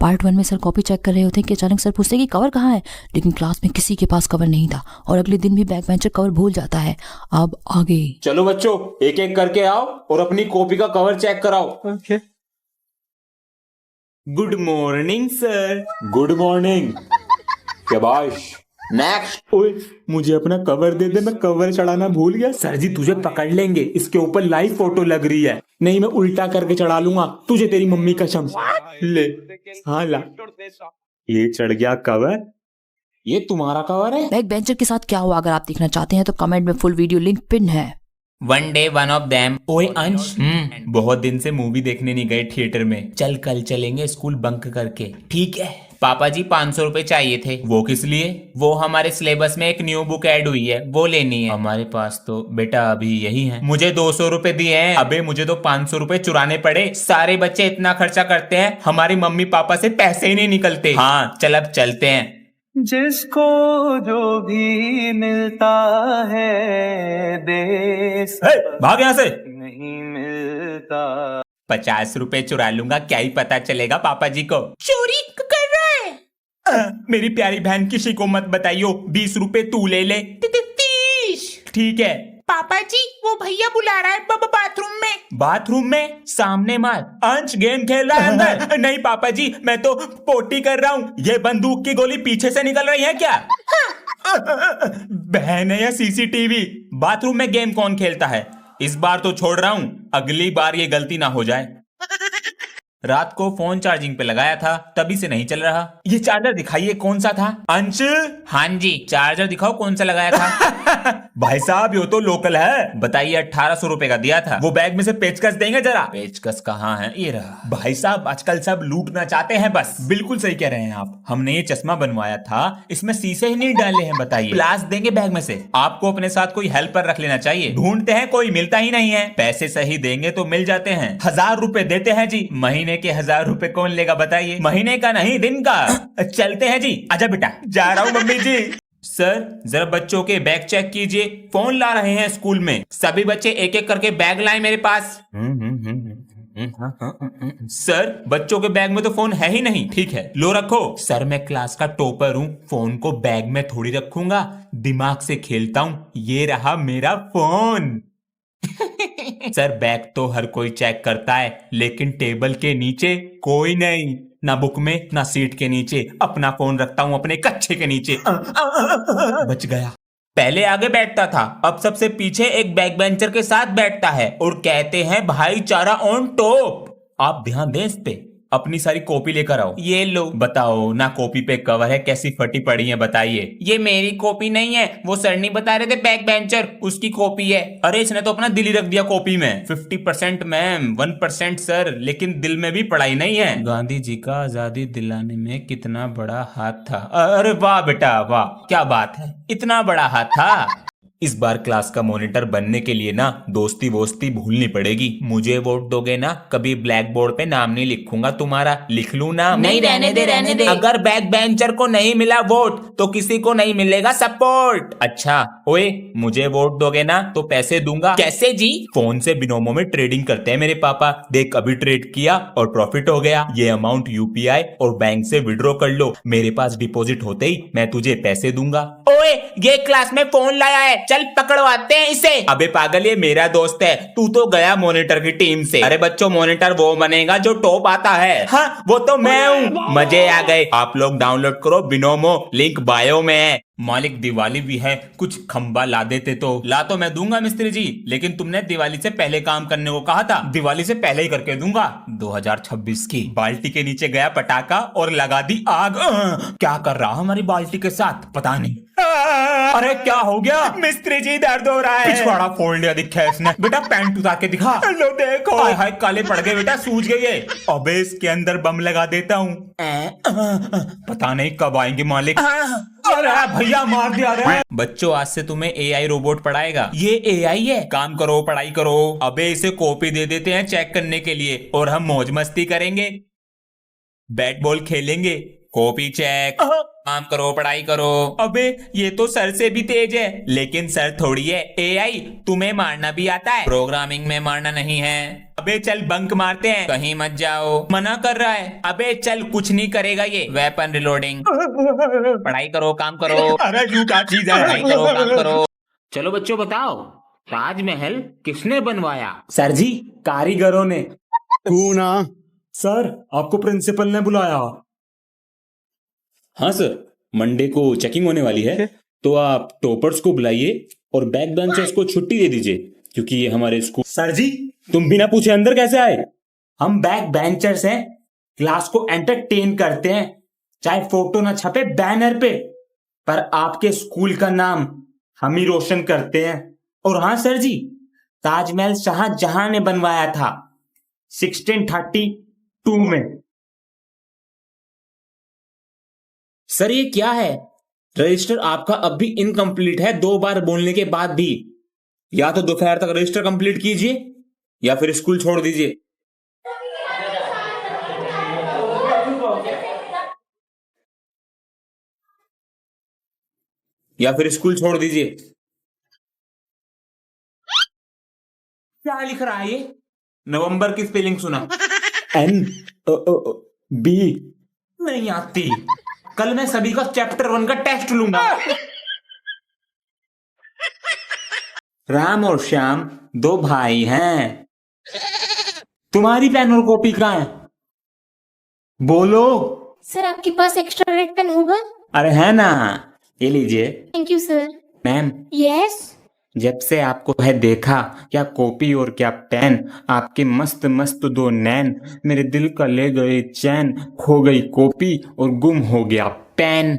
Part 1 में sir copy check कर रहे होते कि अचानक सर पूछते कि कवर कहाँ है, लेकिन क्लास में किसी के पास कवर नहीं था और अगले दिन भी बैक बेंचर कवर भूल जाता है। अब आगे चलो बच्चों, एक एक करके आओ और अपनी कॉपी का कवर चेक कराओ। Okay. Good morning sir. Good morning. शाबाश। नेक्स्ट। ओए, मुझे अपना कवर दे दे, मैं कवर चढ़ाना भूल गया। सर जी तुझे पकड़ लेंगे, इसके ऊपर लाइव फोटो लग रही है। नहीं, मैं उल्टा करके चढ़ा लूंगा तुझे, तेरी मम्मी कसम। ले, हाँ ला, ये चढ़ गया कवर। ये तुम्हारा कवर है। बैक बेंचर के साथ क्या हुआ अगर आप देखना चाहते हैं तो कमेंट में फुल वीडियो लिंक पिन है। One day one of them. ओए अंश, बहुत दिन से मूवी देखने नहीं गए थिएटर में, चल कल चलेंगे स्कूल बंक करके। ठीक है। पापा जी 500 रुपए चाहिए थे। वो किस लिए? वो हमारे सिलेबस में एक न्यू बुक ऐड हुई है, वो लेनी है। हमारे पास तो बेटा अभी यही है। मुझे 200 रुपए दिए हैं। अबे मुझे तो 500 रुपए चुराने पड़े। सारे बच्चे इतना खर्चा करते हैं, हमारी मम्मी पापा से पैसे ही नहीं निकलते। हाँ चल अब चलते हैं। जिसको जो भी मिलता है देश भाग यहाँ से। नहीं मिलता। 50 रुपए चुरा लूंगा, क्या ही पता चलेगा पापा जी को। चोरी कर रहा है। मेरी प्यारी बहन किसी को मत बताइयो, 20 रुपए तू ले ले। 30। ठीक है। पापा जी वो भैया बुला रहा है बाथरूम में। बाथरूम में? सामने मार। अंश गेम खेल रहा है अंदर। नहीं पापा जी, मैं तो पोटी कर रहा हूँ। ये बंदूक की गोली पीछे से निकल रही है क्या? बहन है या सीसीटीवी? बाथरूम में गेम कौन खेलता है? इस बार तो छोड़ रहा हूं, अगली बार ये गलती ना हो जाए। रात को फोन चार्जिंग पे लगाया था, तभी से नहीं चल रहा। ये चार्जर दिखाइए कौन सा था। अंश। हाँ जी, चार्जर दिखाओ कौन सा लगाया था। भाई साहब ये तो लोकल है। बताइए 1800 रुपए का दिया था। वो बैग में से पेचकस देंगे जरा। पेचकस कहाँ है? ये रहा। भाई साहब आजकल सब लूटना चाहते हैं बस। बिल्कुल सही कह रहे हैं आप। हमने ये चश्मा बनवाया था, इसमें शीशे ही नहीं डाले हैं। बताइए ग्लास देंगे बैग में से। आपको अपने साथ कोई हेल्पर रख लेना चाहिए। ढूंढते हैं कोई मिलता ही नहीं है। पैसे सही देंगे तो मिल जाते हैं। 1000 रुपए देते हैं जी। महीने के 1000 रुपए कौन लेगा बताइए? महीने का नहीं दिन का। चलते हैं जी। आजा बेटा। जा रहा हूँ मम्मी जी। सर जरा बच्चों के बैग चेक कीजिए, फोन ला रहे हैं स्कूल में। सभी बच्चे एक एक करके बैग लाएं मेरे पास। सर बच्चों के बैग में तो फोन है ही नहीं। ठीक है लो रखो। सर मैं क्लास का टॉपर हूँ, फोन को बैग में थोड़ी रखूंगा, दिमाग से खेलता हूँ। ये रहा मेरा फोन। सर बैग तो हर कोई चेक करता है, लेकिन टेबल के नीचे कोई नहीं। ना बुक में ना सीट के नीचे। अपना फोन रखता हूं अपने कच्छे के नीचे। बच गया। पहले आगे बैठता था, अब सबसे पीछे एक बैक बेंचर के साथ बैठता है और कहते हैं भाईचारा ऑन टॉप। आप ध्यान दें इस पे। अपनी सारी कॉपी लेकर आओ। ये लो। बताओ ना कॉपी पे कवर है, कैसी फटी पड़ी है बताइए। ये मेरी कॉपी नहीं है, वो सर नहीं बता रहे थे बैक बेंचर, उसकी कॉपी है। अरे इसने तो अपना दिल ही रख दिया कॉपी में। 50% मैम, 1% सर, लेकिन दिल में भी पढ़ाई नहीं है। गांधी जी का आजादी दिलाने में कितना बड़ा हाथ था। अरे वाह बेटा वाह, क्या बात है, इतना बड़ा हाथ था। इस बार क्लास का मॉनिटर बनने के लिए ना दोस्ती वोस्ती भूलनी पड़ेगी। मुझे वोट दोगे ना? कभी ब्लैक बोर्ड पे नाम नहीं लिखूंगा तुम्हारा। लिख लूं ना? नहीं, रहने दे रहने दे। अगर बैक बेंचर को नहीं मिला वोट तो किसी को नहीं मिलेगा सपोर्ट। अच्छा ओए, मुझे वोट दोगे ना तो पैसे दूंगा। कैसे जी? फोन से बिनोमो में ट्रेडिंग करते हैं मेरे पापा। देख अभी ट्रेड किया और प्रॉफिट हो गया। ये अमाउंट यूपीआई और बैंक से विड्रॉ कर लो। मेरे पास डिपॉजिट होते ही मैं तुझे पैसे दूंगा। ओए ये क्लास में फोन लाया है, चल पकड़वाते हैं इसे। अबे पागल, ये मेरा दोस्त है, तू तो गया मॉनिटर की टीम से। अरे बच्चों मॉनिटर वो बनेगा जो टॉप आता है। हाँ वो तो मैं हूँ। मजे आ गए। आप लोग डाउनलोड करो बिनोमो, लिंक बायो में है। मालिक दिवाली भी है, कुछ खंबा ला देते तो। ला तो मैं दूंगा मिस्त्री जी, लेकिन तुमने दिवाली से पहले काम करने को कहा था। दिवाली से पहले ही करके दूंगा। 2026 की। बाल्टी के नीचे गया पटाखा और लगा दी आग। क्या कर रहा हमारी बाल्टी के साथ पता नहीं। अरे क्या हो गया? मिस्त्री जी दर्द हो रहा है। पिछवाड़ा फोड़ लिया दिखा है इसने। बेटा पैंट उतार के दिखा। लो देखो। हाय हाय काले पड़ गए बेटा, सूज गई है। अबे इसके अंदर बम लगा देता हूँ। पता नहीं कब आएंगे मालिक। अरे भैया मार दिया रे। बच्चों आज से तुम्हें एआई रोबोट पढ़ाएगा। ये एआई है? काम करो पढ़ाई करो। अबे इसे कॉपी दे देते हैं चेक करने के लिए और हम मौज मस्ती करेंगे, बैट बॉल खेलेंगे। कॉपी चेक, काम करो पढ़ाई करो। अबे ये तो सर से भी तेज है। लेकिन सर थोड़ी है, एआई तुम्हें मारना भी आता है, प्रोग्रामिंग में मारना नहीं है। अबे चल बंक मारते हैं। कहीं मत जाओ। मना कर रहा है। अबे चल कुछ नहीं करेगा ये। Weapon reloading. पढ़ाई करो, काम करो। अरे यू क्या चीज है? पढ़ाई करो, काम करो। चलो बच्चों बताओ, ताजमहल किसने बनवाया? सर जी, कारीगरों ने। तू ना। सर, आपको प्रिंसिपल ने बुलाया। हाँ सर, मंडे को चेकिंग होने वाली है, तो आप टॉपर्स को बुलाइए और बैक बेंचर्स को छुट्टी दे दीजिए, क्योंकि ये हमारे स्कूल। सर जी, तुम बिना पूछे अंदर कैसे आए? हम बैक बेंचर्स हैं, क्लास को एंटरटेन करते हैं, चाहे फोटो ना छपे बैनर पे, पर आपके स्कूल का नाम हम ही रोशन करते हैं। और हाँ सर जी, ताजमहल शाहजहां ने बनवाया था 1632 में। सर ये क्या है? रजिस्टर आपका अब भी इनकम्प्लीट है, 2 बार बोलने के बाद भी। या तो दोपहर तक रजिस्टर कंप्लीट कीजिए या फिर स्कूल छोड़ दीजिए। या फिर स्कूल छोड़ दीजिए। क्या लिख रहा है ये? नवंबर की स्पेलिंग सुना। NB। नहीं आती। कल मैं सभी का चैप्टर 1 का टेस्ट लूंगा। राम और श्याम 2 भाई हैं। तुम्हारी पेन और कॉपी कहाँ है? बोलो। सर आपके पास एक्स्ट्रा रेड पेन होगा? अरे है ना, ये लीजिए। Thank you sir. Ma'am, yes. जब से आपको है देखा, क्या कॉपी और क्या पेन, आपके मस्त मस्त 2 नैन मेरे दिल का ले गए चैन। खो गई कॉपी और गुम हो गया पेन।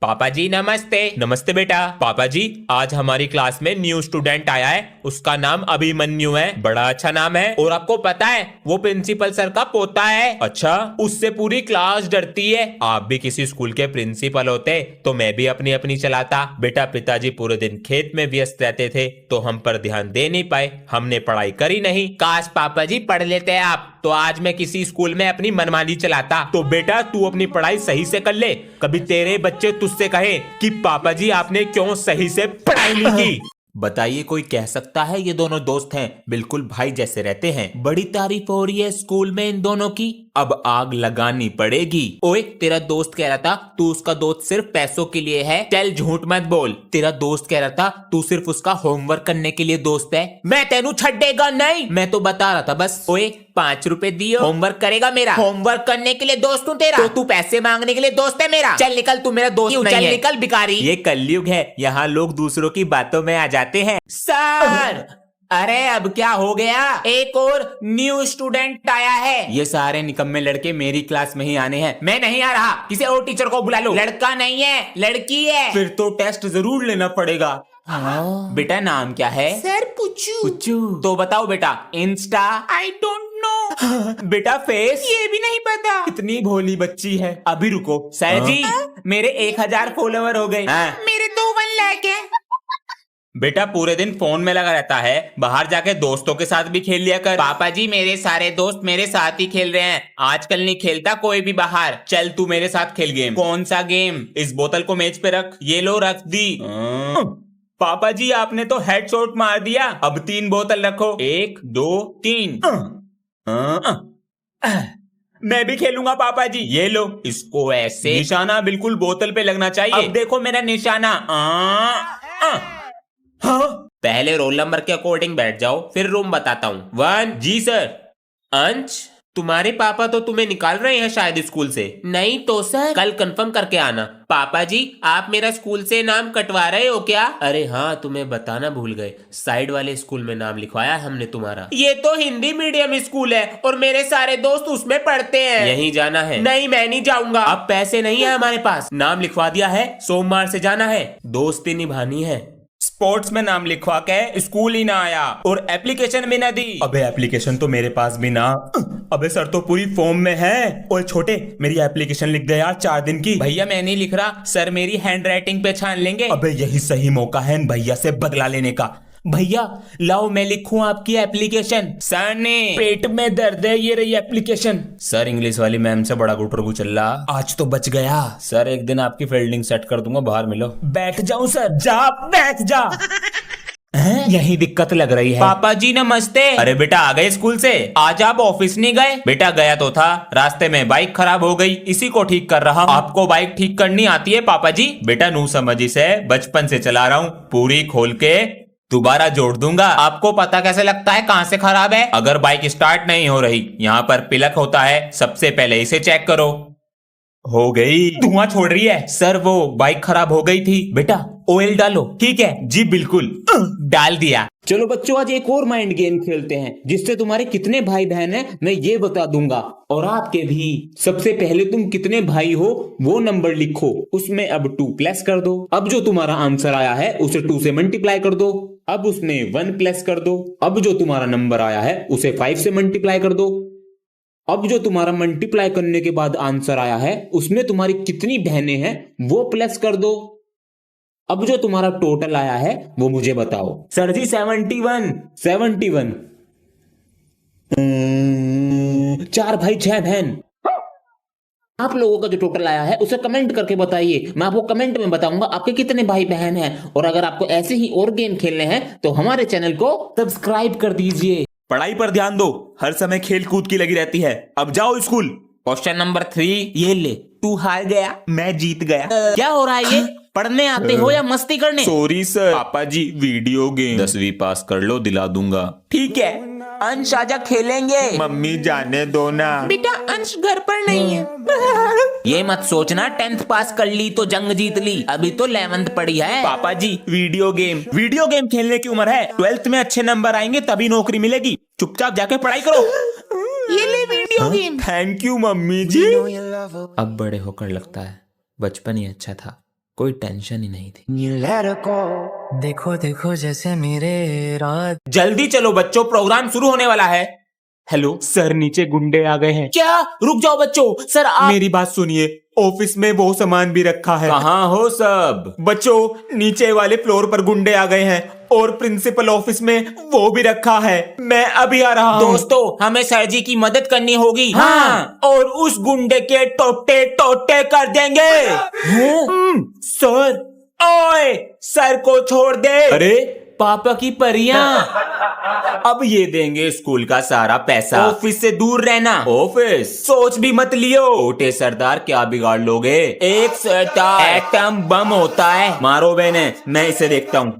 पापा जी नमस्ते। नमस्ते बेटा। पापा जी, आज हमारी क्लास में न्यू स्टूडेंट आया है, उसका नाम अभिमन्यु है। बड़ा अच्छा नाम है। और आपको पता है वो प्रिंसिपल सर का पोता है। अच्छा, उससे पूरी क्लास डरती है। आप भी किसी स्कूल के प्रिंसिपल होते तो मैं भी अपनी अपनी चलाता। बेटा पिताजी पूरे दिन खेत में व्यस्त रहते थे तो हम पर ध्यान दे नहीं पाए, हमने पढ़ाई करी नहीं। काश पापा जी पढ़ लेते हैं आप, तो आज मैं किसी स्कूल में अपनी मनमानी चलाता। तो बेटा तू अपनी पढ़ाई सही से कर ले, कभी तेरे बच्चे तुझसे कहे कि पापा जी आपने क्यों सही से पढ़ाई नहीं की। बताइए कोई कह सकता है ये दोनों दोस्त हैं, बिल्कुल भाई जैसे रहते हैं। बड़ी तारीफ हो रही है स्कूल में इन दोनों की, अब आग लगानी पड़ेगी। ओए तेरा दोस्त कह रहा था तू उसका दोस्त सिर्फ पैसों के लिए है। चल झूठ मत बोल। तेरा दोस्त कह रहा था तू सिर्फ उसका होमवर्क करने के लिए दोस्त है। मैं तेनू छड्डेगा नहीं, मैं तो बता रहा था बस। ओए 5 रुपए दियो, होमवर्क करेगा मेरा। होमवर्क करने के लिए दोस्त हूँ तेरा, तो तू पैसे मांगने के लिए दोस्त है मेरा। चल निकल, तू मेरा दोस्त नहीं है। चल निकल भिखारी। ये कलयुग है, यहाँ लोग दूसरों की बातों में आ जाते हैं। सर, अरे अब क्या हो गया? एक और न्यू स्टूडेंट आया है। ये सारे निकम्मे लड़के मेरी क्लास में ही आने हैं। मैं नहीं आ रहा, किसी और टीचर को बुला लो। लड़का नहीं है, लड़की है। फिर तो टेस्ट जरूर लेना पड़ेगा। बेटा नाम क्या है? सर पुच्चू। पुच्चू। तो बताओ बेटा। इंस्टा? I don't know. बेटा फेस? ये भी नहीं पता। इतनी भोली बच्ची है। अभी रुको। सर जी, मेरे 1000 फॉलोवर हो गए। मेरे तो 1 लाख है। बेटा पूरे दिन फोन में लगा रहता है, बाहर जाके दोस्तों के साथ भी खेल लिया कर। पापा जी मेरे सारे दोस्त मेरे साथ ही खेल रहे हैं, आजकल नहीं खेलता कोई भी बाहर। चल तू मेरे साथ खेल गेम। कौन सा गेम? इस बोतल को मेज पे रख। ये लो रख दी। पापा जी आपने तो हेडशॉट मार दिया। अब 3 बोतल रखो। 1 2 3। मैं भी खेलूंगा पापा जी। ये लो, इसको ऐसे निशाना बिल्कुल बोतल पे लगना चाहिए। अब देखो मेरा निशाना। हाँ? पहले रोल नंबर के अकॉर्डिंग बैठ जाओ, फिर रूम बताता हूँ। 1। जी सर। अंश, तुम्हारे पापा तो तुम्हें निकाल रहे हैं शायद स्कूल से। नहीं तो सर। कल कंफर्म करके आना। पापा जी आप मेरा स्कूल से नाम कटवा रहे हो क्या? अरे हाँ, तुम्हें बताना भूल गए, साइड वाले स्कूल में नाम लिखवाया हमने तुम्हारा। ये तो हिंदी मीडियम स्कूल है और मेरे सारे दोस्त उसमें पढ़ते हैं। यहीं जाना है? नहीं मैं नहीं जाऊंगा। अब पैसे नहीं है हमारे पास। नाम लिखवा दिया है, सोमवार से जाना है। दोस्ती निभानी है। स्पोर्ट्स में नाम लिखवा के स्कूल ही ना आया और एप्लीकेशन भी ना दी। अबे एप्लीकेशन तो मेरे पास भी ना। अबे सर तो पूरी फॉर्म में है। ओए छोटे, मेरी एप्लीकेशन लिख दे यार 4 दिन की। भैया मैं नहीं लिख रहा, सर मेरी हैंड राइटिंग पहचान लेंगे। अबे यही सही मौका है भैया से बदला लेने का। भैया लाओ मैं लिखूं आपकी एप्लीकेशन। सर ने पेट में दर्द है, ये रही एप्लीकेशन। सर इंग्लिश वाली मैम से बड़ा गुटरगु चल रहा, आज तो बच गया। सर एक दिन आपकी फील्डिंग सेट कर दूंगा, बाहर मिलो। बैठ जाऊं सर? जा बैठ जा। यही दिक्कत लग रही है। पापा जी नमस्ते। अरे बेटा आ गए स्कूल से? आज आप ऑफिस नहीं गए? बेटा गया तो था, रास्ते में बाइक खराब हो गई, इसी को ठीक कर रहा हूँ। आपको बाइक ठीक करनी आती है पापा जी? बेटा नू समझी से बचपन से चला रहा हूँ, पूरी खोल के दोबारा जोड़ दूंगा। आपको पता कैसे लगता है कहाँ से खराब है? अगर बाइक स्टार्ट नहीं हो रही, यहाँ पर पिलक होता है, सबसे पहले इसे चेक करो। हो गई। धुआं छोड़ रही है। सर वो बाइक खराब हो गई थी। बेटा ऑयल डालो। ठीक है जी बिल्कुल, डाल दिया। चलो बच्चों, आज एक और माइंड गेम खेलते हैं, जिससे तुम्हारे कितने भाई बहन हैं मैं ये बता दूंगा, और आपके भी। सबसे पहले तुम कितने भाई हो वो नंबर लिखो, उसमें अब 2 प्लस कर दो। अब जो तुम्हारा आंसर आया है उसे 2 से मल्टीप्लाई कर दो। अब उसमें 1 प्लस कर दो। अब जो तुम्हारा नंबर आया है उसे 5 से मल्टीप्लाई कर दो। अब जो तुम्हारा मल्टीप्लाई करने के बाद आंसर आया है उसमें तुम्हारी कितनी बहनें हैं वो प्लस कर दो। अब जो तुम्हारा टोटल आया है वो मुझे बताओ। सर जी 71। 71। 4 भाई 6 बहन। आप लोगों का जो टोटल आया है उसे कमेंट करके बताइए, मैं आपको कमेंट में बताऊंगा आपके कितने भाई बहन हैं। और अगर आपको ऐसे ही और गेम खेलने हैं तो हमारे चैनल को सब्सक्राइब कर दीजिए। पढ़ाई पर ध्यान दो, हर समय खेल कूद की लगी रहती है। अब जाओ स्कूल। क्वेश्चन नंबर 3 ये ले। तू हार गया, मैं जीत गया। क्या हो रहा है ये? पढ़ने आते हो या मस्ती करने? Sorry sir. पापा जी वीडियो गेम। 10वीं पास कर लो, दिला दूंगा। ठीक है अंश आजा खेलेंगे। मम्मी जाने दो ना। बेटा अंश घर पर नहीं है। ये मत सोचना 10th पास कर ली तो जंग जीत ली, अभी तो 11th पढ़ी है। पापा जी वीडियो गेम खेलने की उम्र है। 12th में अच्छे नंबर आएंगे तभी नौकरी मिलेगी। चुपचाप जाके पढ़ाई करो। ये ले video game. Thank you mummy ji. अब बड़े होकर लगता है बचपन ही अच्छा था, कोई टेंशन ही नहीं थी। देखो देखो जैसे मेरे रात। जल्दी चलो बच्चों, प्रोग्राम शुरू होने वाला है। हेलो सर, नीचे गुंडे आ गए हैं। क्या? रुक जाओ बच्चों, सर आप। मेरी बात सुनिए, ऑफिस में वो सामान भी रखा है। कहाँ हो सब? बच्चों नीचे वाले फ्लोर पर गुंडे आ गए हैं और प्रिंसिपल ऑफिस में वो भी रखा है। मैं अभी आ रहा हूँ। दोस्तों हमें सर जी की मदद करनी होगी। हाँ और उस गुंडे के टोटे टोटे कर देंगे। सर। ओए सर को छोड़ दे। अरे पापा की परियां। अब ये देंगे स्कूल का सारा पैसा। ऑफिस से दूर रहना। ऑफिस सोच भी मत लियो। छोटे सरदार क्या बिगाड़ लोगे? एक सरदार एटम बम होता है। मारो बहने, मैं इसे देखता हूँ।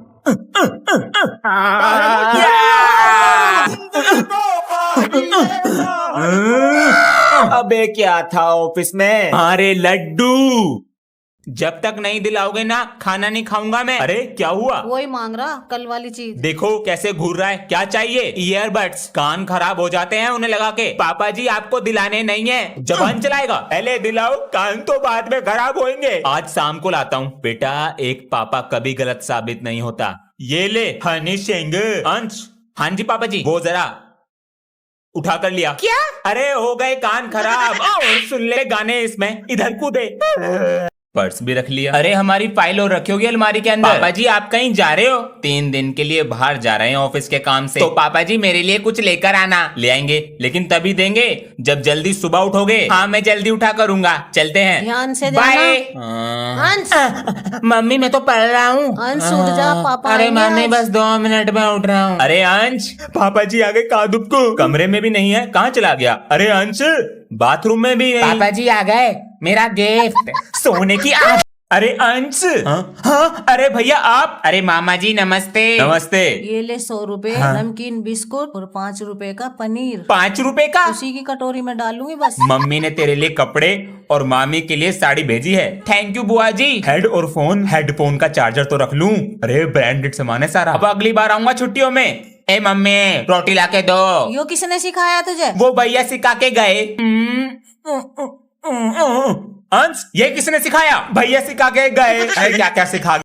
अबे क्या था ऑफिस में? अरे लड्डू। जब तक नहीं दिलाओगे ना खाना नहीं खाऊंगा मैं। अरे क्या हुआ? वही मांग रहा कल वाली चीज। देखो कैसे घूर रहा है। क्या चाहिए? ईयरबड्स। कान खराब हो जाते हैं उन्हें लगा के। पापा जी आपको दिलाने नहीं है, जबान चलाएगा। पहले दिलाओ, कान तो बाद में खराब होंगे। आज शाम को लाता हूँ। बेटा एक पापा कभी गलत साबित नहीं होता। ये ले हनी सिंह। अंश। हाँ जी पापा जी। वो जरा उठा कर लिया। क्या? अरे हो गए कान खराब। सुन ले गाने इसमें, इधर कूदे। पर्स भी रख लिया। अरे हमारी फाइल और रखी होगी अलमारी के अंदर। पापा जी आप कहीं जा रहे हो? 3 दिन के लिए बाहर जा रहे हैं ऑफिस के काम से। तो पापा जी मेरे लिए कुछ लेकर आना। ले आएंगे, लेकिन तभी देंगे जब जल्दी सुबह उठोगे। हाँ मैं जल्दी उठा करूंगा। चलते हैं। ध्यान से बाय। देना। अंश मम्मी मैं तो पढ़ रहा हूँ। अंश उठ जा, पापा अरे आएंगे मम्मी आज। बस 2 मिनट में उठ रहा हूँ। अरे अंश। पापा जी आगे कादुब को। कमरे में भी नहीं है, कहाँ चला गया? अरे अंश, बाथरूम में भी नहीं। पापा जी आ गए, मेरा गिफ्ट सोने की अरे अंश। हाँ अरे भैया आप। अरे मामा जी नमस्ते। नमस्ते। ये ले 100 रुपए नमकीन बिस्कुट और 5 रुपए का पनीर। 5 रुपए का? उसी की कटोरी में डालूंगी बस। मम्मी ने तेरे लिए कपड़े और मामी के लिए साड़ी भेजी है। थैंक यू बुआ जी। हेड और फोन, हेडफोन का चार्जर तो रख लूं। अरे ब्रांडेड सामान है सारा। अब अगली बार आऊंगा छुट्टियों में। ए मम्मी रोटी लाके दो। यो किसने सिखाया तुझे? वो भैया सिखा के गए। अंश, ये किसने सिखाया? भैया सिखा के गए। अरे क्या क्या सिखा